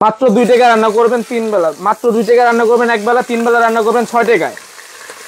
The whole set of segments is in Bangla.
মাত্র 2 টাকা রান্না করবেন 3 বেলা, মাত্র 2 টাকা রান্না করবেন 1 বেলা, 3 বেলা রান্না করবেন 6 টাকায়।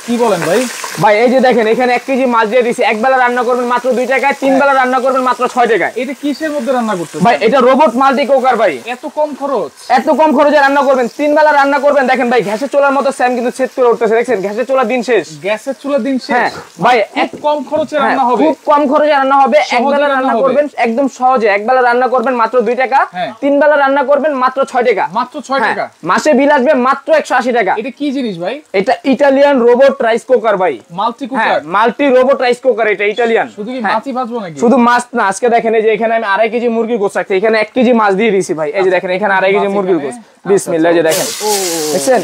কি বলেন ভাই? ভাই এই যে দেখেন এখানে 1 কেজি মাছ দিয়ে দিছি, 1 বেলা রান্না করবেন মাত্র 2 টাকায়, 3 বেলা রান্না করবেন মাত্র 6 টাকায়। এটা কিসের মধ্যে রান্না করতেছেন ভাই? এটা রোবট মাল্টি কুকার ভাই। এত কম খরচ? এত কম খরচে রান্না করবেন, 3 বেলা রান্না করবেন। দেখেন ভাই গ্যাসের চুলার মতো সেম কিন্তু ছেদ করে উঠতেছে, দেখছেন গ্যাসের চুলা দিন শেষ। গ্যাসের চুলা দিন শেষ? হ্যাঁ ভাই এক কম খরচে রান্না হবে, খুব কম খরচে রান্না হবে। 1 বেলা রান্না করবেন একদম সহজে, 1 বেলা রান্না করবেন মাত্র 2 টাকা, 3 বেলা রান্না করবেন মাত্র 6 টাকা। মাত্র 6 টাকা? মাসে বিল আসবে মাত্র 180 টাকা। এটা কি জিনিস ভাই? এটা ইটালিয়ান রোবট রাইস কুকার ভাই, multi cooker, multi robot rice cooker. এটা ইটালিয়ান। শুধু কি মাছই ভাজবো নাকি? শুধু মাছ না, আজকে দেখেন এই যে এখানে আমি 2.5 কেজি মুরগির গোশত রাখছি, এখানে 1 কেজি মাছ দিয়ে দিয়েছি ভাই। এই যে দেখেন এখানে 2.5 কেজি মুরগির গোশত, বিসমিল্লাহ। এই যে দেখেন, দেখছেন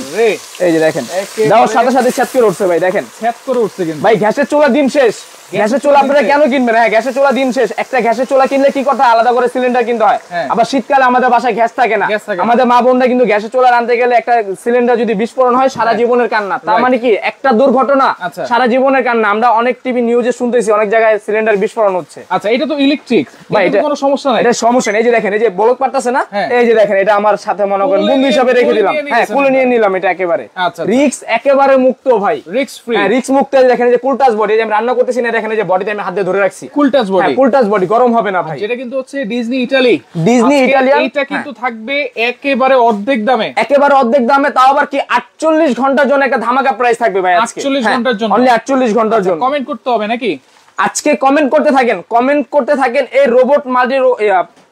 এই যে দেখেন দাও সাথে সাথে সেট করে উঠছে ভাই। দেখেন সেট করে উঠছে কিন্তু ভাই। গ্যাসের চুলা দিন শেষ, গ্যাসের চুলা আপনারা কেন কিনবেন? হ্যাঁ গ্যাসের চুলা দিন শেষ। একটা গ্যাসের চুলা কিনলে কি কথা, আলাদা করে সিলিন্ডার কিনতে হয়। আবার শীতকালে আমাদের বাসায় গ্যাস থাকে না, আমাদের মা বোনরা কিন্তু গ্যাসের চুলা আনতে গেলে একটা সিলিন্ডার যদি বিস্ফোরণ হয় সারা জীবনের কান্না। তার মানে কি একটা দুর্ঘটনা সারা জীবনের কান্না। আমরা অনেক টিভি নিউজে শুনতেছি অনেক জায়গায় সিলিন্ডার বিস্ফোরণ হচ্ছে। আচ্ছা এটা তো ইলেকট্রিক ভাই, এটা কোনো সমস্যা নাই? এটা সমস্যা নেই। এই যে দেখেন এই যে বলক পারতেছে না, এই যে দেখেন এটা আমার সাথে মনে করেন বন্ধু হিসাবে রেখে দিলাম। হ্যাঁ কুলে নিয়ে নিলাম এটা একেবারে। রিস্ক একেবারে মুক্ত ভাই, রিস্ক ফ্রি। হ্যাঁ রিস্ক মুক্ত। দেখেন এই যে কুল টাচ বডি, এই যে আমি রান্না করতেছি না, দেখেন এই যে বডিতে আমি হাত দিয়ে ধরে রাখছি, কুল টাচ বডি। হ্যাঁ কুল টাচ বডি, গরম হবে না ভাই। যেটা কিন্তু হচ্ছে ডিজনি ইটালি, ডিজনি ইটালিয়ান। এটা কিন্তু থাকবে একেবারে অর্ধেক দামে, একেবারে অর্ধেক দামে। তাও আবার কি 48 ঘন্টার জন্য একটা ধামাকা প্রাইস থাকবে ভাই আজকে। 48 ঘন্টার জন্য, অনলি 48 ঘন্টার জন্য। কমেন্ট করতে হবে নাকি? আজকে কমেন্ট করতে থাকেন এই রোবট মাল্টি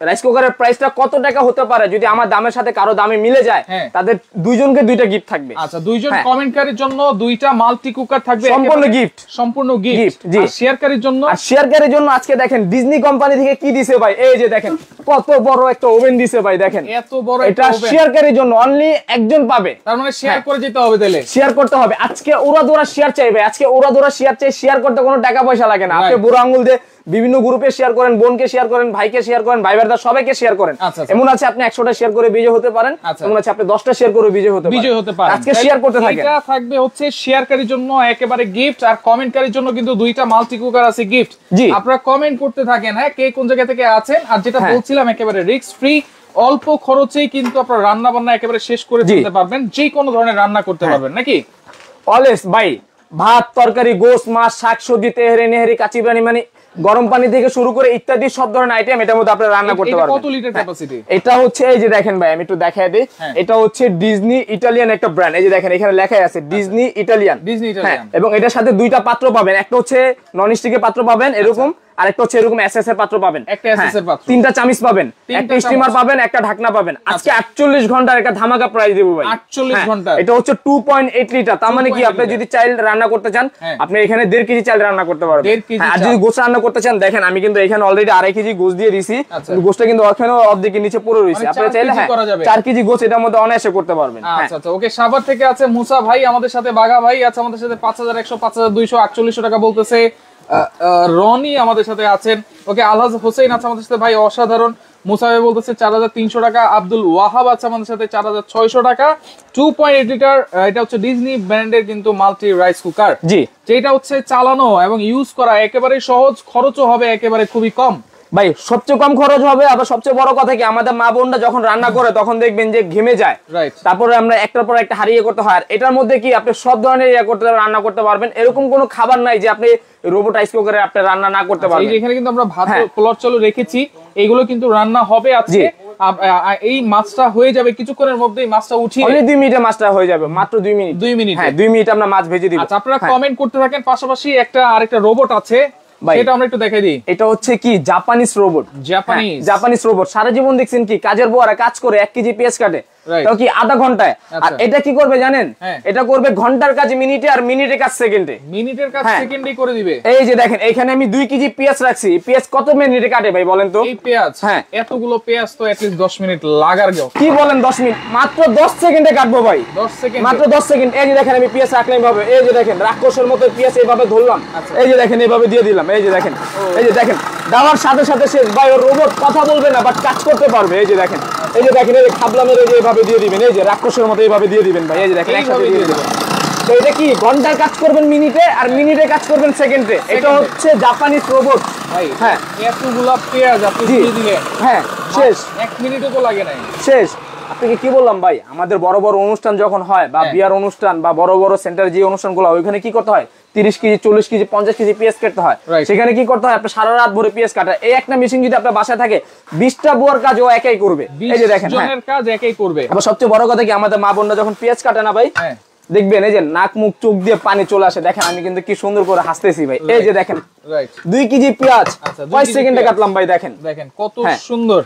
রাইস কুকারের প্রাইসটা কত টাকা হতে পারে। যদি আমার দামের সাথে কারো দামে মিলে যায় তাদের দুইজনকে 2টা গিফট থাকবে। আচ্ছা দুইজন কমেন্টকারীর জন্য 2টা মাল্টি কুকার থাকবে, সম্পূর্ণ গিফট, সম্পূর্ণ গিফট। আর শেয়ারকারীর জন্য, আর শেয়ারকারীর জন্য আজকে দেখেন ডিজনি কোম্পানি থেকে কি দিছে ভাই। এই যে দেখেন কত বড় একটা ওভেন দিছে ভাই। দেখেন এত বড় এটা শেয়ারকারীর জন্য অনলি একজন পাবে। তার মানে শেয়ার করে যেতে হবে, তাহলে শেয়ার করতে হবে। আজকে ওরা শেয়ার চাইবে, আজকে ওরা শেয়ার চাই। শেয়ার করতে কোনো টাকা পয়সা লাগে না। আপনি বুড়ো আঙ্গুল দিয়ে বিভিন্ন গ্রুপে শেয়ার করেন, বোনকে শেয়ার করেন, ভাইকে শেয়ার করেন, ভাই ভাইদের সবাইকে শেয়ার করেন। এমন আছে আপনি 100টা শেয়ার করে বিজয় হতে পারেন, এমন আছে আপনি 10টা শেয়ার করে বিজয় হতে পারেন। আজকে শেয়ার করতে থাকেন। এটা থাকবে হচ্ছে শেয়ারকারীর জন্য একেবারে গিফট, আর কমেন্টকারীর জন্য কিন্তু 2টা মাল্টি কুকার আছে গিফট। আপনারা কমেন্ট করতে থাকেন, হ্যাঁ কে কোন জায়গা থেকে আছেন। আর যেটা বলছিলাম একেবারে রিস্ক ফ্রি, অল্প খরচেই কিন্তু আপনারা রান্না বান্না একেবারে শেষ করে দিতে পারবেন, যে কোনো ধরনের রান্না করতে পারবেন নাকি? অলওয়েজ ভাই ভাত তরকারি গোশত মাছ শাকসবজি তেহারি নেহারি কাঁচি বানি মানে গরম পানি থেকে শুরু করে ইত্যাদি সব ধরনের আইটেম এটার মধ্যে আপনারা রান্না করতে পারবেন। কত লিটার ক্যাপাসিটি? এটা হচ্ছে এই যে দেখেন ভাই আমি একটু দেখায় দেই। এটা হচ্ছে ডিজনি ইটালিয়ান একটা ব্র্যান্ড। এই যে দেখেন এখানে লেখাই আছে ডিজনি ইটালিয়ান। এবং এটার সাথে 2টা পাত্র পাবেন, একটা হচ্ছে নন স্টিকের পাত্র পাবেন এরকম, আরেকটা হচ্ছে এরকম এসএস এর পাত্র পাবেন, একটা এসএস এর পাত্র, 3টা চামিচ পাবেন, একটা স্টিমার পাবেন, একটা ঢাকনা পাবেন। আজকে 48 ঘন্টার একটা ধামাকা প্রাইস দেব ভাই। 48 ঘন্টা। এটা হচ্ছে 2.8 লিটার। তার মানে কি আপনি যদি চাইল রান্না করতে চান আপনি এখানে 1.5 কেজি চাল রান্না করতে পারবেন। আর যদি গোশ রান্না করতে চান দেখেন আমি কিন্তু এখানে অলরেডি 2.5 কেজি গোশ দিয়ে দিছি, গোশটা কিন্তু ওখানে অর্ধেকের নিচে পড়ে রইছে। আপনি চাইলে 4 কেজি গোশ এটার মধ্যে অনায়াসে করতে পারবেন। আচ্ছা আচ্ছা ওকে। সাভার থেকে আছে মুসা ভাই, আমাদের সাথে বাঘা ভাই আছে আমাদের সাথে 5100 5200 4800 টাকা বলতেছে। রনি আমাদের সাথে আছেন। ওকে আলহাজ হোসেন আছে আমাদের সাথে, ভাই অসাধারণ। মুসা ভাই বলতেছে 4300 টাকা। আব্দুল ওয়াহাব আছে আমাদের সাথে 4600 টাকা। 2.8 লিটার, এটা হচ্ছে ডিজনি ব্র্যান্ডের কিন্তু মাল্টি রাইস কুকার। জি, যেটা হচ্ছে চালানো এবং ইউজ করা একেবারে সহজ, খরচও হবে একেবারে খুবই কম ভাই। সবচেয়ে কম খরচ হবে। আবার সবচেয়ে বড় কথা কি আমাদের মা বোনরা যখন রান্না করে তখন দেখবেন যে ঘেমে যায়, তারপরে আমরা একটার পর একটা হারিয়ে করতে হয়। আর এটার মধ্যে কি আপনি সব ধরনের রান্না করতে পারবেন। এরকম কোনো খাবার নাই যে আপনি রোবট রাইস কুকারে আপনি রান্না না করতে পারবেন। এখানে কিন্তু আমরা ভাত পোলাও চালু রেখেছি, এগুলো কিন্তু রান্না হবে আজকে। এই মাছটা হয়ে যাবে কিছুক্ষণের মধ্যেই, মাছটা উঠিয়ে অনলি 2 মিনিটে মাছটা হয়ে যাবে, মাত্র 2 মিনিট। 2 মিনিট, হ্যাঁ 2 মিনিট আমরা মাছ ভেজে দিব। আচ্ছা আপনারা কমেন্ট করতে থাকেন। পাশাপাশি আরেকটা রোবট আছে, সেটা আমরা একটু দেখাই দিই। এটা হচ্ছে কি জাপানিজ রোবট। Japanese robot. সারা জীবন দেখছেন কি কাজের বুয়ারা কাজ করে 1 কেজি পেঁয়াজ কাটে, তাও কি আধা ঘন্টায়। আর এটা কি করবে জানেন? এটা করবে ঘন্টার কাজ মিনিটে, আর মিনিটের কাজ সেকেন্ডে। মিনিটের কাজ সেকেন্ডেই করে দিবে। এই যে দেখেন এখানে আমি 2 কেজি পেঁয়াজ রাখছি, পেঁয়াজ কত মিনিটে কাটে ভাই বলেন তো? এই পেঁয়াজ, এতগুলো পেঁয়াজ তো এট লিস্ট 10 মিনিট লাগার গো। কি বলেন 10 মিনিট? মাত্র 10 সেকেন্ডে কাটবো ভাই। 10 সেকেন্ড, মাত্র 10 সেকেন্ড। এই যে দেখেন আমি পেঁয়াজ রাখলাম এইভাবে, এই যে দেখেন রাক্ষসের মতো পেঁয়াজ এইভাবে ধরলাম, এই যে দেখেন এইভাবে দিয়ে দিলাম। এই যে দেখেন, এই যে দেখেন দেওয়ার সাথে সাথে শেষ ভাই। ওর রোবট কথা বলবে না বাট কাজ করতে পারবে। এই যে দেখেন, এই যে দেখেন এই খাবলা মেরে এইভাবে দিয়ে দিবেন, এই যে রাক্ষসের মতো এইভাবে দিয়ে দিবেন ভাই। এই যে দেখেন একসাথে দিয়ে দিবেন। তো এটা কি ঘন্টার কাজ করবেন মিনিটে, আর মিনিটে কাজ করবেন সেকেন্ডে। এটা হচ্ছে জাপানিজ রোবট ভাই। এতগুলা পেঁয়াজ আপনি দিয়ে দিলেন, শেষ। 1 মিনিটও তো লাগে নাই, শেষ। আপনাকে কি বললাম ভাই, আমাদের বড় বড় অনুষ্ঠান যখন হয় বা বিয়ার অনুষ্ঠান বা বড় বড় সেন্টার যে অনুষ্ঠানগুলো হয়, ওইখানে কি করতে হয় 30 কেজি 40 কেজি 50 কেজি পেঁয়াজ কাটতে হয়। সেখানে কি করতে হয়, আপনার সারা রাত ভরে পেঁয়াজ কাটা। এই একটা মেশিন যদি আপনার বাসায় থাকে 20টা বুয়ার কাজ ও একাই করবে। এই যে দেখেন জনের কাজ একাই করবে। আবার সবচেয়ে বড় কথা কি, আমাদের মা বোনরা যখন পেঁয়াজ কাটে না ভাই, দেখবেন এই যে নাক মুখ চোখ দিয়ে পানি চলে আসে। দেখেন আমি কিন্তু কি সুন্দর করে হাসতেছি ভাই। এই যে দেখেন 2 কেজি পেঁয়াজ কয় সেকেন্ডে কাটলাম ভাই। দেখেন দেখেন কত সুন্দর।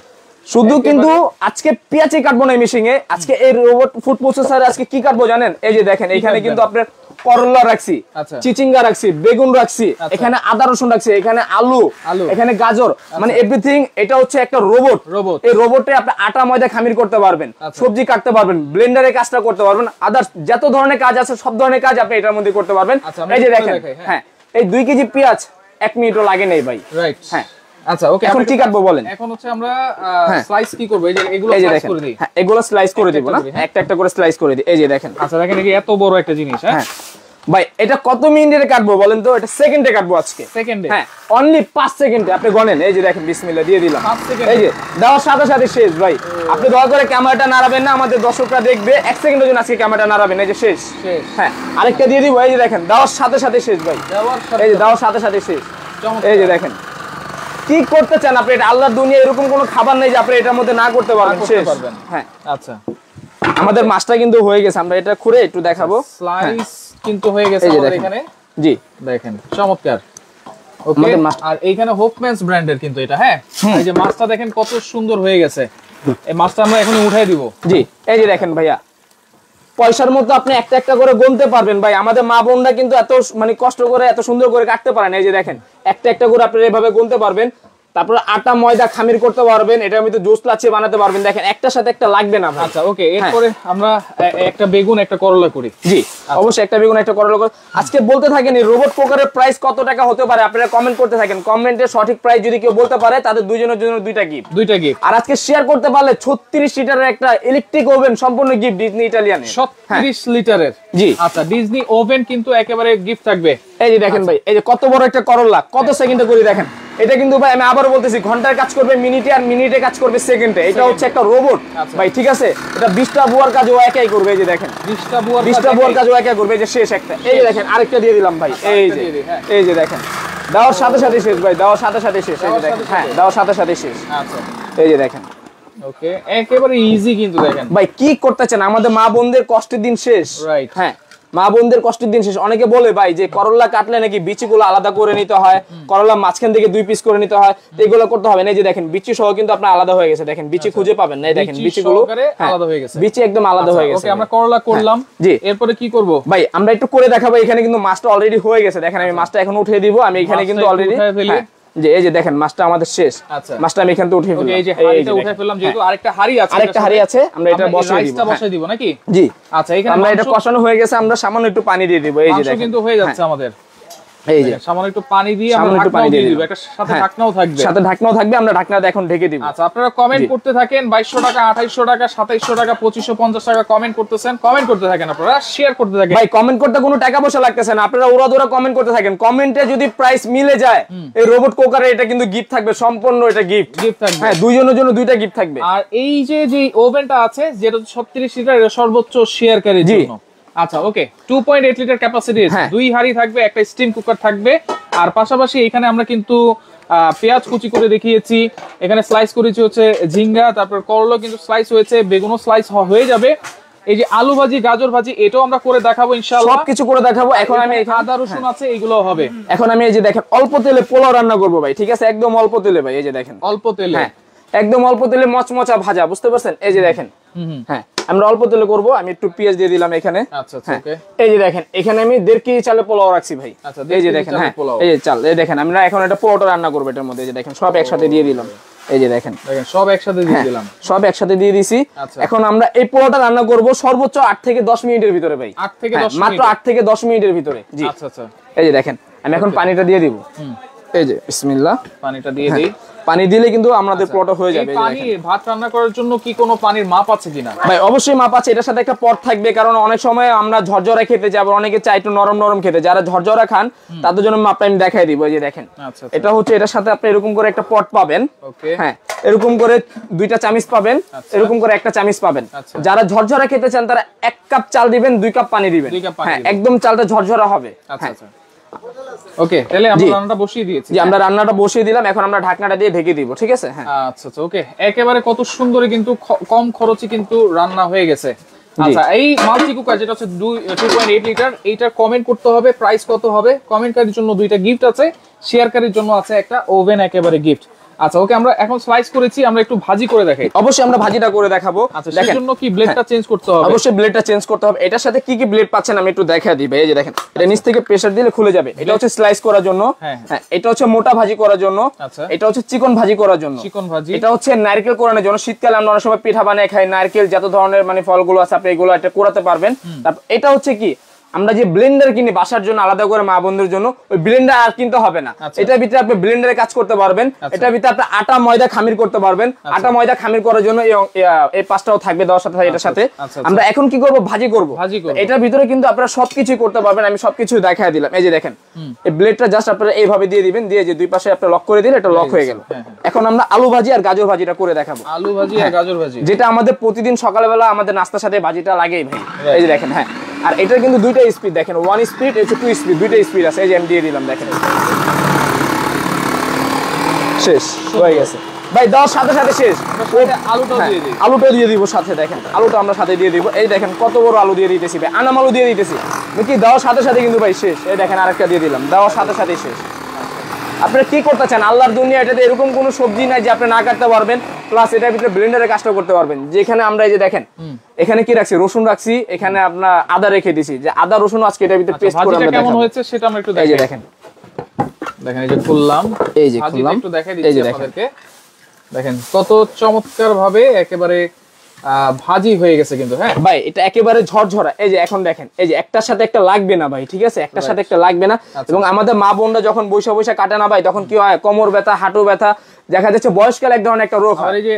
শুধু কিন্তু আজকে পেঁয়াজই কাটবো না মেশিনে, আজকে এই রোবট ফুড প্রসেসরে আজকে কি কাটবো জানেন? এই যে দেখেন এখানে কিন্তু আপনার করলা রাখছি, চিচিঙ্গা রাখছি, বেগুন রাখছি, এখানে আদা রসুন রাখছি, এখানে আলু, এখানে গাজর, মানে এভরিথিং। এটা হচ্ছে একটা রোবট। এই রোবটে আপনি আটা ময়দা খামির করতে পারবেন, সবজি কাটতে পারবেন, ব্লেন্ডারে কাজটা করতে পারবেন, আদার্স যত ধরনের কাজ আছে সব ধরনের কাজ আপনি এটার মধ্যে করতে পারবেন। এই যে দেখেন, হ্যাঁ এই 2 কেজি পেঁয়াজ 1 মিনিটও লাগে নাই ভাই। রাইট, হ্যাঁ। আচ্ছা ওকে, এখন কি কাটবো বলেন? এখন হচ্ছে আমরা স্লাইস কি করব? এই যে এগুলো স্লাইস করে দিই। হ্যাঁ এগুলো স্লাইস করে দিব না, একটা একটা করে স্লাইস করে দিই। এই যে দেখেন। আচ্ছা দেখেন এই এত বড় একটা জিনিস। হ্যাঁ ভাই এটা কত মিনিটে কাটবো বলেন তো? এটা সেকেন্ডে কাটবো আজকে। সেকেন্ডে? হ্যাঁ অনলি 5 সেকেন্ডে আপনি গণেন। এই যে দেখেন বিসমিল্লাহ দিয়ে দিলাম। এই যে দেওয়ার সাথে সাথে শেষ ভাই। আপনি দয়া করে ক্যামেরাটা নাড়াবেন না, আমাদের দর্শকরা দেখবে। 1 সেকেন্ডের জন্য আজকে ক্যামেরাটা নাড়াবেন। এই যে শেষ। হ্যাঁ আরেকটা দিয়ে দিব। এই যে দেখেন দেওয়ার সাথে সাথে শেষ ভাই। এই যে দেওয়ার সাথে সাথে শেষ। এই যে দেখেন কি করতে চান আপনি? এটা আল্লাহর দুনিয়া, এরকম কোনো খাবার নেই যে আপনি এটার মধ্যে না করতে পারবেন। শেষ। হ্যাঁ আচ্ছা আমাদের মাছটা কিন্তু হয়ে গেছে, আমরা এটা খুঁড়ে একটু দেখাবো। স্লাইস কিন্তু হয়ে গেছে আমাদের এখানে। জি দেখেন চমৎকার। ওকে, আর এইখানে হোপম্যানস ব্র্যান্ডের কিন্তু এটা। হ্যাঁ এই যে মাছটা দেখেন কত সুন্দর হয়ে গেছে। এই মাছটা আমরা এখন উঠাই দিব। জি এই যে দেখেন ভাইয়া, পয়সার মতো আপনি একটা একটা করে গুনতে পারবেন ভাই। আমাদের মা বোনরা কিন্তু এত মানে কষ্ট করে এত সুন্দর করে কাটতে পারেন। এই যে দেখেন একটা একটা করে আপনি এভাবে গুনতে পারবেন। তারপর আটা ময়দা খামির করতে পারবেন, এটার মধ্যে জুস লাচ্ছি বানাতে পারবেন। দেখেন একটার সাথে একটা লাগবে না ভাই। আচ্ছা ওকে, এরপরে আমরা একটা বেগুন একটা করলা করি। জি অবশ্যই একটা বেগুন একটা করলা করি। আজকে বলতে থাকেন এই রোবট কুকারের প্রাইস কত টাকা হতে পারে, আপনারা কমেন্ট করতে থাকেন। কমেন্টে সঠিক প্রাইস যদি কেউ বলতে পারে তাদের দুইজনের জন্য দুইটা গিফট। আর আজকে শেয়ার করতে পারলে 36 লিটারের একটা ইলেকট্রিক ওভেন সম্পূর্ণ গিফট ডিজনি ইটালিয়ানের। 36 লিটারের। জি আচ্ছা ডিজনি ওভেন কিন্তু একেবারে গিফট থাকবে। এই যে দেখেন ভাই, এই যে কত বড় একটা করলা, কত সেকেন্ডে করে দেখেন। এটা কিন্তু ভাই আমি আবারও বলতেছি, ঘন্টায় কাজ করবে মিনিটে, আর মিনিটে কাজ করবে সেকেন্ডে। এটা হচ্ছে একটা রোবট ভাই, ঠিক আছে? এটা 20টা বুয়ার কাজ ও একাই করবে। এই যে দেখেন 20টা বুয়ার কাজ ও একাই করবে। এই যে শেষ একটা। এই যে দেখেন আরেকটা দিয়ে দিলাম ভাই। এই যে দেখেন দেওয়ার সাথে সাথে শেষ ভাই, দেওয়ার সাথে সাথে শেষ। এই যে দেখেন, হ্যাঁ দেওয়ার সাথে সাথে শেষ। আচ্ছা এই যে দেখেন ওকে, একেবারে ইজি কিন্তু দেখেন ভাই। কি করতেছেন? আমাদের মা বোনদের কষ্টের দিন শেষ। রাইট, হ্যাঁ মা বোনদের কষ্টের দিন শেষ। অনেকে বলে ভাই যে করলা কাটলে নাকি বিচিগুলো আলাদা করে নিতে হয়, করলা মাঝখান থেকে 2 পিস করে নিতে হয়, এগুলো করতে হবে না। এই যে দেখেন বিচি সহ কিন্তু আপনার আলাদা হয়ে গেছে। দেখেন বিচি খুঁজে পাবেন না। এই দেখেন বিচিগুলো আলাদা হয়ে গেছে, বিচি একদম আলাদা হয়ে গেছে। ওকে আমরা করলা করলাম। জি এরপরে কি করব ভাই? আমরা একটু করে দেখাবো। এখানে কিন্তু মাছটা অলরেডি হয়ে গেছে। দেখেন আমি মাছটা এখন উঠিয়ে দিব। আমি এখানে কিন্তু অলরেডি যে এই যে দেখেন মাছটা আমাদের শেষ। মাছটা আমি এখান থেকে উঠিয়ে ফেললাম। এই যে হাঁড়িটা উঠে ফেললাম, যেহেতু আরেকটা হাঁড়ি আছে, আমরা এটা বসিয়ে দিব নাকি? জি আচ্ছা, এখানে আমরা এটা কষানো হয়ে গেছে, আমরা সামান্য একটু পানি দিয়ে দিব। এই যে দেখেন কিন্তু হয়ে যাচ্ছে আমাদের। এই যে সামান্য একটু পানি দিয়ে আমরা ঢাকনাও দিয়ে দিব। একটা সাথে ঢাকনাও থাকবে, আমরা ঢাকনাটা এখন ঢেকে দিব। আচ্ছা আপনারা কমেন্ট করতে থাকেন। 2200 টাকা, 2800 টাকা, 2700 টাকা, 2550 টাকা কমেন্ট করতেছেন। কমেন্ট করতে থাকেন, আপনারা শেয়ার করতে থাকেন। ভাই কমেন্ট করতে কোনো টাকা পয়সা লাগতেছে না, আপনারা ওরা কমেন্ট করতে থাকেন। কমেন্টে যদি প্রাইস মিলে যায়, এই রোবট কুকারে এটা কিন্তু গিফট থাকবে, সম্পূর্ণ এটা গিফট থাকবে। হ্যাঁ দুইজনের জন্য দুইটা গিফট থাকবে। আর এই যে ওভেনটা আছে যেটা 36 লিটার, এটা সর্বোচ্চ শেয়ারকারীর জন্য। আচ্ছা ওকে, 2.8 লিটার ক্যাপাসিটি, 2 হাঁড়ি থাকবে, একটা স্টিম কুকার থাকবে। আর পাশাপাশি এখানে আমরা কিন্তু পেঁয়াজ কুচি করে দেখিয়েছি, এখানে স্লাইস করেছি হচ্ছে ঝিঙ্গা, তারপর করলা কিন্তু স্লাইস হয়েছে, বেগুনও স্লাইস হয়ে যাবে। এই যে আলু ভাজি, গাজর ভাজি, এটাও আমরা করে দেখাবো ইনশাআল্লাহ, সবকিছু করে দেখাবো। এখন আমি আদা রসুন আছে, এগুলো হবে। এখন আমি এই যে দেখেন অল্প তেলে পোলাও রান্না করবো ভাই, ঠিক আছে? একদম অল্প তেলে ভাই। এই যে দেখেন অল্প তেলে, হ্যাঁ একদম অল্প তেলে মচমচা ভাজা, বুঝতে পারছেন? এই যে দেখেন, হ্যাঁ আমরা অল্প তেলে করব। আমি একটু পেঁয়াজ দিয়ে দিলাম এখানে। আচ্ছা ওকে, এই যে দেখেন এখানে আমি 1.5 কেজি চালের পোলাও রাখছি ভাই। এই যে দেখেন, হ্যাঁ এই যে চাল, এই দেখেন আমরা এখন এটা পোলাওটা রান্না করব এটার মধ্যে। এই যে দেখেন সব একসাথে দিয়ে দিলাম। এই যে দেখেন সব একসাথে দিয়ে দিলাম, সব একসাথে দিয়ে দিছি। এখন আমরা এই পোলাওটা রান্না করব সর্বোচ্চ 8 থেকে 10 মিনিটের ভিতরে ভাই। 8 থেকে 10 মিনিট, মাত্র 8 থেকে 10 মিনিটের ভিতরে। জি আচ্ছা আচ্ছা। এই যে দেখেন আমি এখন পানিটা দিয়ে দিব। এই যে বিসমিল্লাহ, পানিটা দিয়ে দেই। পানি দিলে কিন্তু আমাদের পোলাওটা হয়ে যাবে। এই পানি ভাত রান্না করার জন্য কি কোনো পানির মাপ আছে কিনা? ভাই অবশ্যই মাপ আছে, এটার সাথে একটা পট থাকবে, কারণ অনেক সময় আমরা ঝরঝরা খেতে যাবো, অনেকে চাই একটু নরম নরম খেতে, যারা ঝরঝরা খান তাদের জন্য মাপটা আমি দেখাই দিব। এই যে দেখেন এটা হচ্ছে, এটার সাথে আপনি এরকম করে একটা পট পাবেন, হ্যাঁ এরকম করে 2টা চামচ পাবেন, এরকম করে একটা চামচ পাবেন। যারা ঝরঝরা খেতে চান তারা 1 কাপ চাল দিবেন, 2 কাপ পানি দিবেন, হ্যাঁ একদম চালটা ঝরঝরা হবে। ওকে, তাহলে আমরা রান্নাটা বসিয়ে দিয়েছি। জি, আমরা রান্নাটা বসিয়ে দিলাম, এখন আমরা ঢাকনাটা দিয়ে ঢেকে দিব, ঠিক আছে? হ্যাঁ আচ্ছা আচ্ছা, ওকে। একেবারে কত সুন্দরই কিন্তু কম খরচে কিন্তু রান্না হয়ে গেছে। আচ্ছা, এই মাল্টি কুকার যেটা হচ্ছে 2.8 লিটার, এইটার কমেন্ট করতে হবে প্রাইস কত হবে। কমেন্টকারীর জন্য 2টা গিফট আছে, শেয়ারকারীর জন্য আছে একটা ওভেন একেবারে গিফট। আচ্ছা ওকে, আমরা এখন স্লাইস করেছি, আমরা একটু ভাজি করে দেখাই। অবশ্যই আমরা ভাজিটা করে দেখাবো। দেখেন জন্য কি ব্লেডটা চেঞ্জ করতে হবে? অবশ্যই ব্লেডটা চেঞ্জ করতে হবে। এটার সাথে কি কি ব্লেড পাচ্ছেন আমি একটু দেখাই দিই। এই যে দেখেন, এটা নিচ থেকে প্রেসার দিলে খুলে যাবে। এটা হচ্ছে স্লাইস করার জন্য, হ্যাঁ এটা হচ্ছে মোটা ভাজি করার জন্য, এটা হচ্ছে চিকন ভাজি করার জন্য, চিকন ভাজি। এটা হচ্ছে নারকেল কোরানোর জন্য। শীতকালে আমরা অনেক সময় পিঠা বানিয়ে খাই, নারকেল যত ধরনের মানে ফলগুলো আছে আপনি এগুলো এটা কোরাতে পারবেন। তারপর এটা হচ্ছে কি, আমরা যে ব্লেন্ডার কিনি বাসার জন্য আলাদা করে মা বন্ধুর জন্য, ওই ব্লেন্ডার আর কিনতে হবে না। এটার ভিতরে আপনি ব্লেন্ডারে কাজ করতে পারবেন। এটার ভিতরে আপনি আটা ময়দা খামির করতে পারবেন। আটা ময়দা খামির করার জন্য এই পাঁচটাও থাকবে দেওয়ার সাথে এটার সাথে। আমরা এখন কি করব, ভাজি করব। এটার ভিতরে কিন্তু আপনারা সবকিছু করতে পারবেন, আমি সবকিছু দেখাই দিলাম। এই যে দেখেন, এই ব্লেডটা জাস্ট আপনারা এইভাবে দিয়ে দিবেন, দিয়ে যে দুই পাশে আপনি লক করে দিলে এটা লক হয়ে গেল। এখন আমরা আলু ভাজি আর গাজর ভাজিটা করে দেখাবো। আলু ভাজি আর গাজর ভাজি, যেটা আমাদের প্রতিদিন সকালবেলা আমাদের নাস্তার সাথে ভাজিটা লাগেই ভাই। এই যে দেখেন, হ্যাঁ আর এটার কিন্তু 2টা স্পিড দেখেন, 1 স্পিড, এটা 2 স্পিড, 2টা স্পিড আছে। এই যে আমি দিয়ে দিলাম, দেখেন শেষ হয়ে গেছে ভাই, দেওয়ার সাথে সাথে শেষ। আলুটাও দিয়ে দিই, আলুটা দিয়ে দিব সাথে, দেখেন আলুটা আমরা সাথে দিয়ে দিব। এই দেখেন কত বড় আলু দিয়ে দিতেছি ভাই, আনাম আলু দিয়ে দিতেছি নাকি, দেওয়ার সাথে সাথে কিন্তু ভাই শেষ। এই দেখেন আরেকটা দিয়ে দিলাম, দেওয়ার সাথে সাথে শেষ। আপনারা কি করতে চান, আল্লাহর দুনিয়া এটাতে এরকম কোনো সবজি নাই যে আপনি না কাটতে পারবেন, প্লাস এটার ভিতরে ব্লেন্ডারে কাজটা করতে পারবেন। যেখানে আমরা এই যে দেখেন এখানে কি রাখছি, রসুন রাখছি, এখানে আপনার আদা রেখে দিছি, যে আদা রসুন আজকে এটার ভিতরে পেস্ট করে আমরা কেমন হয়েছে সেটা আমরা একটু দেখাই। এই যে দেখেন, দেখেন এই যে খুললাম, এই যে খুললাম, একটু দেখাই দিচ্ছি আপনাদেরকে। দেখেন কত চমৎকার ভাবে একেবারে ভাজি হয়ে গেছে কিন্তু। হ্যাঁ ভাই এটা একেবারে ঝরঝরা। এই যে এখন দেখেন, এই যে একটার সাথে একটা লাগবে না ভাই, ঠিক আছে, একটার সাথে একটা লাগবে না। এবং আমাদের মা বোনরা যখন বৈশা বৈশা কাটে না ভাই, তখন কি হয়, কোমর ব্যথা, হাঁটু ব্যথা, দেখা যাচ্ছে বয়সকালে এক ধরনের একটা রোগ হয়, এই যে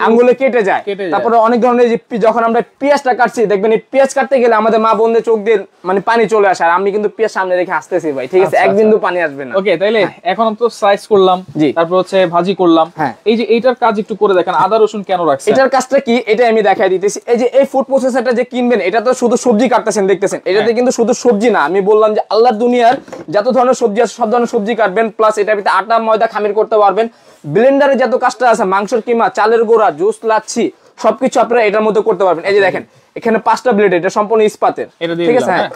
আঙ্গুলে কেটে যায়। তারপরে অনেক ধরনের যে যখন আমরা পেঁয়াজটা কাটছি, দেখবেন এই পেঁয়াজ কাটতে গেলে আমাদের মা বোনদের চোখ দিয়ে মানে পানি চলে আসে, আর আমি কিন্তু পেঁয়াজ সামনে রেখে আসতেছি ভাই, ঠিক আছে, এক বিন্দু পানি আসবে না। ওকে, তাইলে এখন তো স্লাইস করলাম, তারপর হচ্ছে ভাজি করলাম। এই যে এইটার কাজ একটু করে দেখেন, আদা রসুন কেন রাখছেন? এটার কাজটা কি এটা আমি দেখাই দিতেছি। এই যে এই ফুড প্রসেসরটা যে কিনবেন, এটা তো শুধু সবজি কাটতেছেন দেখতেছেন, এটাতে কিন্তু শুধু সবজি না, আমি বললাম যে আল্লাহর দুনিয়ার যত ধরনের সবজি আছে সব ধরনের সবজি কাটবেন, প্লাস এটার ভিতরে আটা ময়দা খামির করতে পারবেন। ব্লেন্ডারে যত কাজটা আছে, মাংসের কিমা, চালের গোড়া, জুস, লাচ্ছি সবকিছু আপনারা এটার মধ্যে করতে পারবেন। এই যে দেখেন এখানে 5টা ব্লেড, এটা সম্পূর্ণ ইস্পাতের, ঠিক আছে, হ্যাঁ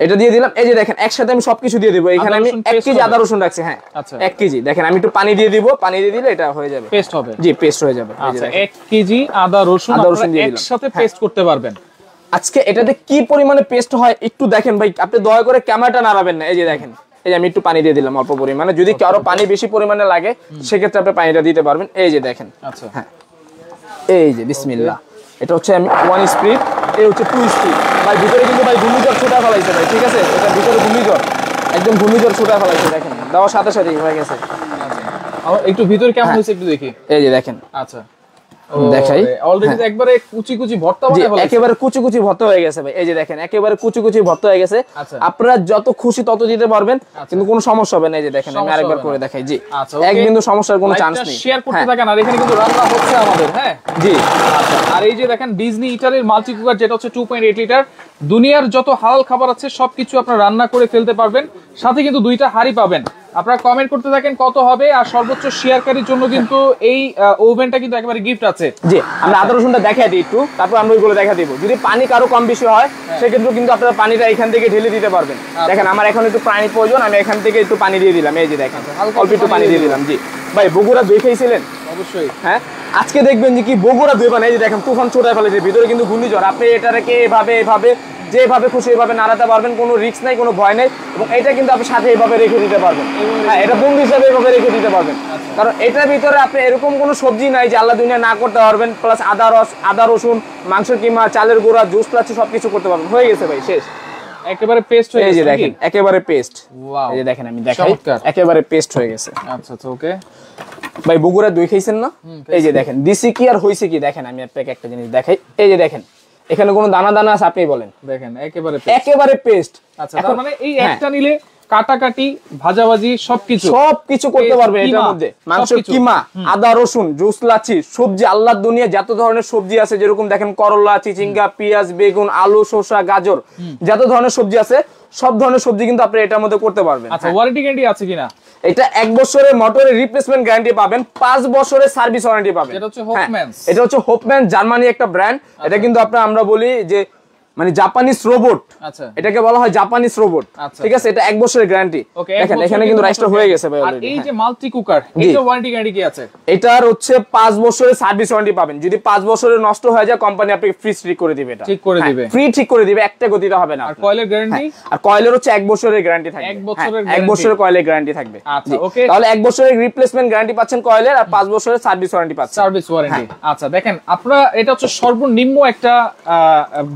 এটা দিয়ে দিলাম। এই যে দেখেন একসাথে আমি সবকিছু দিয়ে দিব। এখানে আমি 1 কেজি আদা রসুন রাখছি, হ্যাঁ 1 কেজি। দেখেন আমি একটু পানি দিয়ে দিব, পানি দিয়ে দিলে এটা হয়ে যাবে, পেস্ট হবে। জি, পেস্ট হয়ে যাবে। আচ্ছা 1 কেজি আদা রসুন একসাথে পেস্ট করতে পারবেন। আজকে এটাতে কি পরিমাণে পেস্ট হয় একটু দেখেন ভাই, আপনি দয়া করে ক্যামেরাটা নাড়াবেন না। এই যে দেখেন, এই যে আমি একটু পানি দিয়ে দিলাম অল্প পরিমাণে, যদি কারো পানি বেশি পরিমাণে লাগে সেক্ষেত্রে আপনি পানিটা দিতে পারবেন। এই যে দেখেন, আচ্ছা হ্যাঁ এই যে বিসমিল্লাহ, এটা হচ্ছে আমি 1 স্পিড, এই হচ্ছে 2 স্পিড। ভাই ভিতরে কিন্তু ভাই ঘূর্ণিঝড় ছুটা ফেলাইছে ভাই, ঠিক আছে, এটা ভিতরে ঘূর্ণিঝড়, একদম ঘূর্ণিঝড় ছুটা ফেলাইছে। দেখেন দেওয়ার সাথে সাথেই হয়ে গেছে। একটু ভিতরে কেমন হয়েছে একটু দেখি। এই যে দেখেন, আচ্ছা দেখাই, অলরেডি একবারে কুচি কুচি ভর্তা বানায় ফেলেছে, একেবারে কুচি কুচি ভর্তা হয়ে গেছে ভাই। এই যে দেখেন একেবারে কুচি কুচি ভর্তা হয়ে গেছে। আপনারা যত খুশি তত দিতে পারবেন, কিন্তু কোনো সমস্যা হবে না। এই যে দেখেন আমি আরেকবার করে দেখাই, জি এক বিন্দু সমস্যার কোনো চান্স নেই। শেয়ার করতে থাকেন, আর এখানে কিন্তু রান্না হচ্ছে আমাদের, হ্যাঁ জি। আচ্ছা, আর এই যে দেখেন ডিজনি ইটারের মাল্টি কুকার, যেটা হচ্ছে 2.8 লিটার, দুনিয়ার যত হালাল খাবার আছে সবকিছু আপনারা রান্না করে ফেলতে পারবেন, সাথে কিন্তু 2টা হাঁড়ি পাবেন। আপনারা কমেন্ট করতে থাকেন কত হবে, আর সর্বোচ্চ শেয়ারকারীর জন্য কিন্তু এই ওভেনটা কিন্তু একেবারে গিফট আছে। জি, আমরা আদা রসুনটা দেখাই দিই একটু, তারপর আমরা ওইগুলো দেখা দিব। যদি পানি কারো কম বেশি হয় সেক্ষেত্রে কিন্তু আপনারা পানিটা এখান থেকে ঢেলে দিতে পারবেন। দেখেন আমার এখন একটু পানি প্রয়োজন, আমি এখান থেকে একটু পানি দিয়ে দিলাম। এই যে দেখেন অল্প একটু পানি দিয়ে দিলাম। জি ভাই, বগুড়া দই খাইছিলেন? অবশ্যই, হ্যাঁ আজকে দেখবেন যে কি বগুড়া দই বানায়। এই যে দেখেন তুফান ছোটায় ফেলেছে, ভিতরে কিন্তু ঘূর্ণিঝড়। আপনি এটাকে এভাবে যেভাবে খুশি এভাবে নাড়াতে পারবেন, কোনো রিস্ক নাই, কোনো ভয় নেই। এবং এটা কিন্তু আপনি সাথে এইভাবে রেখে দিতে পারবেন, হ্যাঁ এটা বন্ধু হিসাবে এভাবে রেখে দিতে পারবেন। কারণ এটার ভিতরে আপনি এরকম কোনো সবজি নাই যে আল্লাহ দুনিয়া না করতে পারবেন, প্লাস আদা রসুন, মাংসের কিমা, চালের গুঁড়া, জুস লাচ্ছি সবকিছু করতে পারবেন। হয়ে গেছে ভাই, শেষ, একেবারে পেস্ট হয়ে গেছে। এই যে দেখেন একেবারে পেস্ট। এই যে দেখেন আমি দেখাই, একেবারে পেস্ট হয়ে গেছে। আচ্ছা আচ্ছা, ওকে ভাই বগুড়া দই খাইছেন না, এই যে দেখেন দিছি কি আর হইছে কি, দেখেন আমি আপনাকে একটা জিনিস দেখাই, এই যে দেখেন এখানে কোনো দানা দানা আছে আপনি বলেন, দেখেন একেবারে পেস্ট। আচ্ছা, তার মানে এই একটা নিলে কাটাকাটি ভাজাভাজি সবকিছু করতে পারবে এটার মধ্যে। মাংস, কিমা, আদা রসুন, জুস, লাচি, সবজি, আল্লাহর দুনিয়া যত ধরনের সবজি আছে, যেরকম দেখেন করলা, চিচিঙ্গা, পেঁয়াজ, বেগুন, আলু, শসা, গাজর, যত ধরনের সবজি আছে সব ধরনের সবজি কিন্তু আপনি এটার মধ্যে করতে পারবেন। আচ্ছা, ওয়ারেন্টি গ্যারান্টি আছে কিনা? এটা 1 বছরের মোটরের রিপ্লেসমেন্ট গ্যারান্টি পাবেন, 5 বছরের সার্ভিস ওয়ারেন্টি পাবেন। এটা হচ্ছে হোপম্যানস, এটা হচ্ছে হোপম্যান, জার্মানি একটা ব্র্যান্ড। এটা কিন্তু আমরা বলি যে মানে জাপানিজ রোবট, আচ্ছা এটাকে বলা হয় জাপানিজ রোবট, ঠিক আছে। এটা 1 বছরের গ্যারান্টি। দেখেন এখানে কিন্তু রাইসটা হয়ে গেছে ভাই অলরেডি। আর এই যে মাল্টি কুকার, এটা ওয়ারেন্টি গ্যারান্টি কি আছে? এটার হচ্ছে 5 বছরের সার্ভিস ওয়ারেন্টি পাবেন। যদি 5 বছরে নষ্ট হয়ে যায় কোম্পানি আপনাকে ফ্রি ঠিক করে দিবে, এটা ঠিক করে দিবে, ফ্রি ঠিক করে দিবে, একটা গতিতে হবে না। আর কয়েলের গ্যারান্টি? আর কয়েলের হচ্ছে 1 বছরের গ্যারান্টি থাকবে, 1 বছরের কয়েলের গ্যারান্টি থাকবে। আচ্ছা, ওকে, তাহলে 1 বছরের রিপ্লেসমেন্ট গ্যারান্টি পাচ্ছেন কয়েলের, আর 5 বছরের সার্ভিস ওয়ারেন্টি পাচ্ছেন, সার্ভিস ওয়ারেন্টি। আচ্ছা দেখেন আপনারা, এটা হচ্ছে সর্বনিম্ন একটা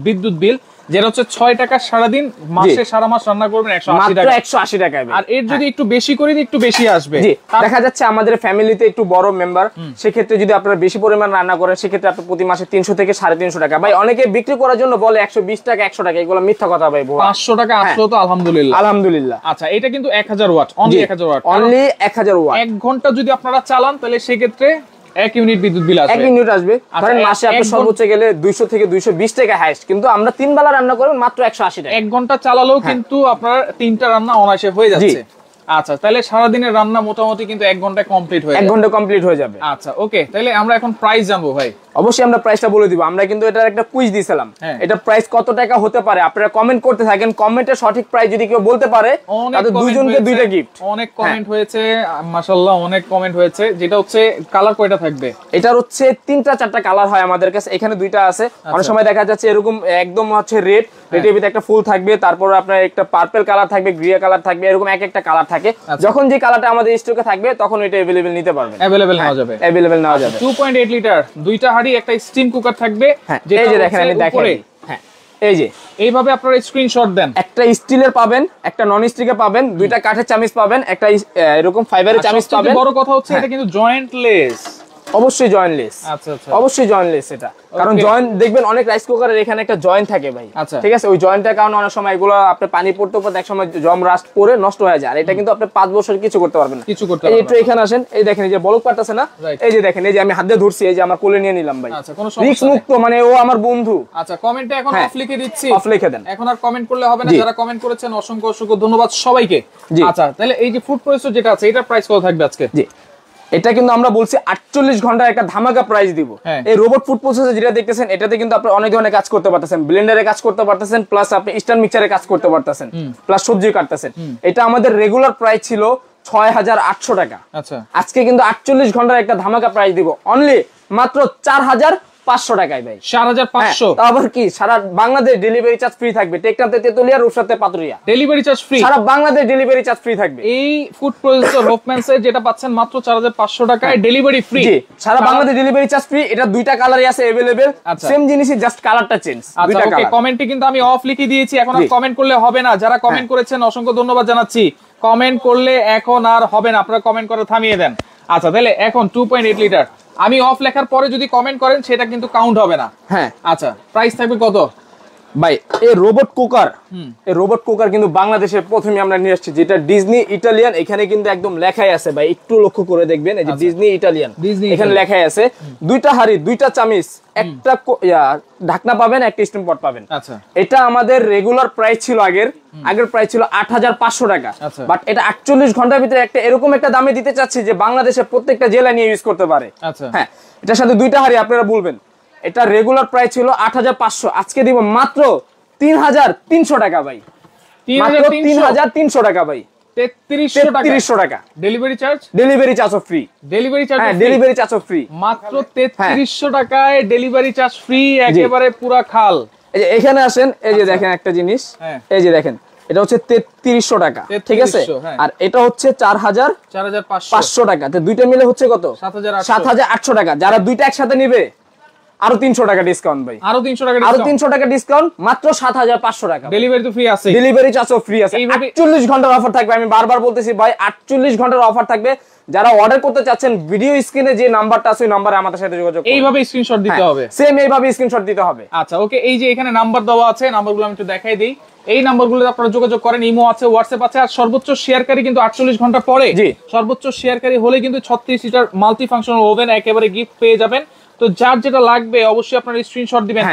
বিদ্যুৎ বিল, যেটা হচ্ছে 6 টাকা সারাদিন, মাসে সারা মাস রান্না করবেন 180 টাকা, 180 টাকায়। আর এর যদি একটু বেশি করে দিই একটু বেশি আসবে। দেখা যাচ্ছে আমাদের ফ্যামিলিতে একটু বড় মেম্বার, সেক্ষেত্রে যদি আপনারা বেশি পরিমাণ রান্না করেন, সেক্ষেত্রে আপনি প্রতি মাসে 300 থেকে 350 টাকা। ভাই অনেকে বিক্রি করার জন্য বলে 120 টাকা 100 টাকা, এগুলো মিথ্যা কথা ভাই। 500 টাকা আসলো তো আলহামদুলিল্লাহ, আলহামদুলিল্লাহ। আচ্ছা, এটা কিন্তু 1000 watt, only 1000 watt, only 1000 watt. 1 ঘন্টা যদি আপনারা চালান তাহলে সেক্ষেত্রে 1 ইউনিট বিদ্যুৎ বিল আসবে, 1 ইউনিট আসবে। ধরেন মাসে আপনি সর্বোচ্চ গেলে 200 থেকে 220 টাকা হাইস্ট, কিন্তু আমরা 3 বেলা রান্না করব মাত্র 180 টাকা। 1 ঘন্টা চালালেও কিন্তু আপনার 3টা রান্না অনায়াসে হয়ে যাচ্ছে। আচ্ছা, তাহলে সারা দিনের রান্না মোটামুটি কিন্তু 1 ঘন্টায় কমপ্লিট হয়ে যাবে, 1 ঘন্টা কমপ্লিট হয়ে যাবে। আচ্ছা, ওকে, তাহলে আমরা এখন প্রাইস জানবো ভাই। অবশ্যই আমরা প্রাইসটা বলে দিব। আমরা কিন্তু এটার একটা কুইজ দিয়েছিলাম, এটা প্রাইস কত টাকা হতে পারে আপনারা কমেন্ট করতে থাকেন। কমেন্টে সঠিক প্রাইস যদি কেউ বলতে পারে তাহলে দুইজনকে 2টা গিফট। অনেক কমেন্ট হয়েছে মাশাআল্লাহ, অনেক কমেন্ট হয়েছে। যেটা হচ্ছে কালার কয়টা থাকবে? এটার হচ্ছে 3টা 4টা কালার হয় আমাদের কাছে, এখানে 2টা আছে। অনেক সময় দেখা যাচ্ছে এরকম একদম হচ্ছে রেড, রেডের ভিতরে একটা ফুল থাকবে, তারপর আপনার একটা পার্পল কালার থাকবে, গ্রে কালার থাকবে, এরকম একটা কালার থাকে। যখন যে কালারটা আমাদের স্টকে থাকবে তখন এটা अवेलेबल নিতে পারবেন, अवेलेबल নেওয়া যাবে, अवेलेबल নেওয়া যাবে। 2.8 লিটার, 2টা হাঁড়ি, একটা স্টিম কুকার থাকবে, এই যে দেখেন আমি দেখাই। হ্যাঁ, এই যে এইভাবে আপনারা স্ক্রিনশট দেন। একটা স্টিলের পাবেন, একটা নন স্টিকের পাবেন, 2টা কাঠের চামিচ পাবেন, একটা এরকম ফাইবারের চামিচ পাবেন। বড় কথা হচ্ছে এটা কিন্তু জয়েন্টলেস, অবশ্যই জয়েন্টলেস। আচ্ছা আচ্ছা, অবশ্যই জয়েন্টলেস এটা, কারণ জয়েন্ট দেখবেন অনেক রাইস কুকারের এখানে একটা জয়েন্ট থাকে ভাই, ঠিক আছে। ওই জয়েন্টটার কারণে অনেক সময় এগুলো আপনি পানি পড়তে পড়তে এক সময় জম রাস্ট পড়ে নষ্ট হয়ে যায়। আর এটা কিন্তু আপনি 5 বছর কিছু করতে পারবেন না, কিছু করতে পারবেন। এই একটু এখানে আসেন, এই দেখেন এই যে বলক পারতেছে না, এই যে দেখেন এই যে আমি হাত দিয়ে ধরছি, এই যে আমার কোলে নিয়ে নিলাম ভাই। আচ্ছা, কোনো সমস্যা রিস্ক মুক্ত, মানে ও আমার বন্ধু। আচ্ছা, কমেন্টে এখন অফ লিখে দিচ্ছি, অফ লিখে দেন, এখন আর কমেন্ট করলে হবে না। যারা কমেন্ট করেছেন অসংখ্য অসংখ্য ধন্যবাদ সবাইকে। আচ্ছা, তাহলে এই যে ফুড প্রসেসর যেটা আছে এটার প্রাইস কত থাকবে আজকে? জি, এটা কিন্তু আমরা বলছি 48 ঘন্টার একটা ধামাকা প্রাইস দিব। এই রোবট ফুড প্রসেসর যেটা দেখতেছেন, এটাতে কিন্তু আপনি অনেক ধরনের কাজ করতে পারতেছেন, ব্লেন্ডারে কাজ করতে পারতেছেন, প্লাস আপনি ইনস্ট্যান্ট মিক্সারে কাজ করতে পারতেছেন, প্লাস সবজি কাটতেছেন। এটা আমাদের রেগুলার প্রাইস ছিল 6800 টাকা। আচ্ছা, আজকে কিন্তু 48 ঘন্টার একটা ধামাকা প্রাইস দিব অনলি মাত্র 4500 টাকায় ভাই। 4500, আবার কি সারা বাংলাদেশ ডেলিভারি চার্জ ফ্রি থাকবে। টেকনাফতে তেতুলিয়া, রূপসাতে পাতুরিয়া, ডেলিভারি চার্জ ফ্রি, সারা বাংলাদেশ ডেলিভারি চার্জ ফ্রি থাকবে। এই ফুড প্রসেসর হোপম্যানসের যেটা পাচ্ছেন মাত্র 4500 টাকায়, ডেলিভারি ফ্রি। জি, সারা বাংলাদেশ ডেলিভারি চার্জ ফ্রি। এটা 2টা কালারই আছে अवेलेबल, সেম জিনিসই, জাস্ট কালারটা চেঞ্জ। আচ্ছা, ওকে, কমেন্টে কিন্তু আমি অফ লিখে দিয়েছি, এখন আর কমেন্ট করলে হবে না। যারা কমেন্ট করেছেন অসংখ্য ধন্যবাদ জানাচ্ছি। কমেন্ট করলে এখন আর হবে না, আপনারা কমেন্ট করে থামিয়ে দেন। আচ্ছা, তাহলে এখন 2.8 লিটার আমি অফ লেখার পরে যদি কমেন্ট করেন সেটা কিন্তু কাউন্ট হবে না। হ্যাঁ, আচ্ছা, প্রাইস থাকবে কত ভাই? এই রোবট কুকার, এই রোবট কুকার কিন্তু বাংলাদেশের প্রথমে আমরা নিয়ে আসছি, যেটা ডিজনি ইটালিয়ান। এখানে কিন্তু একদম লেখাই আছে ভাই, একটু লক্ষ্য করে দেখবেন, এই যে ডিজনি ইটালিয়ান এখানে লেখাই আছে। 2টা হাঁড়ি, 2টা চামিচ, একটা ঢাকনা পাবেন, একটা স্টিম পট পাবেন। আচ্ছা, এটা আমাদের রেগুলার প্রাইস ছিল আগের প্রাইস ছিল 8500 টাকা, বাট এটা 48 ঘন্টার ভিতরে একটা এরকম একটা দামে দিতে চাচ্ছি যে বাংলাদেশের প্রত্যেকটা জেলা নিয়ে ইউজ করতে পারে। আচ্ছা, হ্যাঁ, এটার সাথে 2টা হাঁড়ি আপনারা বলবেন। এটা রেগুলার প্রাইস ছিল 8500, আজকে দিব মাত্র 3300 টাকা ভাই। 3300 টাকা ভাই, 3300 টাকা। ডেলিভারি চার্জ, ডেলিভারি চার্জও ফ্রি, ডেলিভারি চার্জ, হ্যাঁ ডেলিভারি চার্জও ফ্রি। মাত্র 3300 টাকায় ডেলিভারি চার্জ ফ্রি, একেবারে পুরা খাল। এই যে এখানে আসেন, এই যে দেখেন একটা জিনিস, এই যে দেখেন এটা হচ্ছে 3300 টাকা, ঠিক আছে। আর এটা হচ্ছে 4500 টাকা। তো দুইটা মিলে হচ্ছে কত? 7800 টাকা। যারা দুইটা একসাথে নিবে আরো 300 টাকা ডিসকাউন্ট ভাই, আরো 300 টাকা আরো 300 টাকা ডিসকাউন্ট, মাত্র 7500 টাকা। ডেলিভারি তো ফ্রি আছে, ডেলিভারি চার্জও ফ্রি আছে। 48 ঘন্টার অফার থাকবে, আমি বারবার বলতেছি ভাই 48 ঘন্টার অফার থাকবে। যারা অর্ডার করতে চাচ্ছেন ভিডিও স্ক্রিনে যে নাম্বারটা আছে ওই নাম্বারে আমাদের সাথে যোগাযোগ করুন। এইভাবে স্ক্রিনশট দিতে হবে, সেম এইভাবে স্ক্রিনশট দিতে হবে। আচ্ছা ওকে, এই যে এখানে নাম্বার দেওয়া আছে, নাম্বারগুলো আমি একটু দেখাই দিই। এই নাম্বারগুলোতে আপনারা যোগাযোগ করেন, ইমো আছে, হোয়াটসঅ্যাপ আছে, আর সর্বোচ্চ শেয়ারকারী কিন্তু 48 ঘন্টা পরে, সর্বোচ্চ শেয়ারকারী হলে কিন্তু 36 লিটার মাল্টি ফাংশনাল ওভেন একেবারে গিফট পেয়ে যাবেন। তো যার যেটা লাগবে অবশ্যই আপনারা স্ক্রিনশট দিবেন।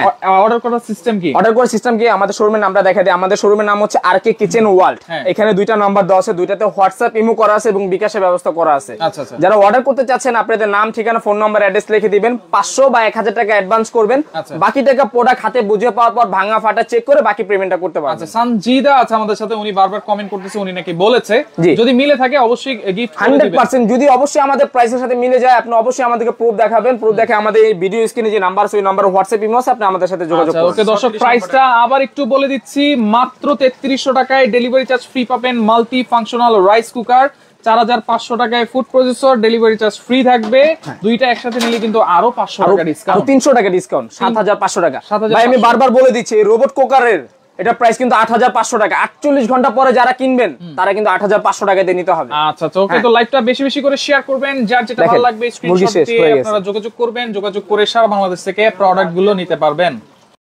অর্ডার করার সিস্টেম কি? অর্ডার করার সিস্টেম কি, আমাদের শোরুমের নামটা দেখাই দিই। আমাদের শোরুমের নাম হচ্ছে আরকে কিচেন ওয়ার্ল্ড। এখানে দুইটা নাম্বার দেওয়া আছে, দুইটাতে হোয়াটসঅ্যাপ ইমো করা আছে এবং বিকাশের ব্যবস্থা করা আছে। আচ্ছা আচ্ছা, যারা অর্ডার করতে চাচ্ছেন আপনাদের নাম, ঠিকানা, ফোন নাম্বার, অ্যাড্রেস লিখে দিবেন। 500 বা 1000 টাকা অ্যাডভান্স করবেন, বাকি টাকা প্রোডাক্ট হাতে বুঝে পাওয়ার পর ভাঙা ফাটা চেক করে বাকি পেমেন্টটা করতে পারবেন। আচ্ছা, সানজিদা আছে আমাদের সাথে, উনি বারবার কমেন্ট করতেছে, উনি নাকি বলেছে যদি মিলে থাকে অবশ্যই গিফট 100%। যদি অবশ্যই আমাদের প্রাইসের সাথে মিলে যায় আপনি অবশ্যই আমাদেরকে প্রুফ দেখাবেন। প্রুফ দেখে আমাদের এই ভিডিও স্ক্রিনে যে নাম্বার আছে ওই নাম্বার হোয়াটসঅ্যাপ ইমো আছে, আপনি আমাদের সাথে যোগাযোগ করুন। ওকে দর্শক, প্রাইসটা আবার একটু বলে দিচ্ছি, মাত্র 3300 টাকায় ডেলিভারি চার্জ ফ্রি পাবেন। মাল্টি ফাংশনাল রাইস কুকার 4500 টাকায়, food processor delivery charge free থাকবে। দুইটা একসাথে নিলে কিন্তু আরো 500 টাকা ডিসকাউন্ট, আরো 300 টাকা ডিসকাউন্ট, 7500 টাকা। ভাই আমি বারবার বলে দিচ্ছি এই রোবট কুকারের এটা প্রাইস কিন্তু 8500 টাকা। 48 ঘন্টা পরে যারা কিনবেন তারা কিন্তু 8500 টাকা দিয়ে নিতে হবে। আচ্ছা আচ্ছা ওকে, তো লাইভটা বেশি বেশি করে শেয়ার করবেন, যার যেটা ভালো লাগবে স্ক্রিনশট দিয়ে আপনারা যোগাযোগ করবেন, যোগাযোগ করে সারা বাংলাদেশ থেকে প্রোডাক্ট গুলো নিতে পারবেন।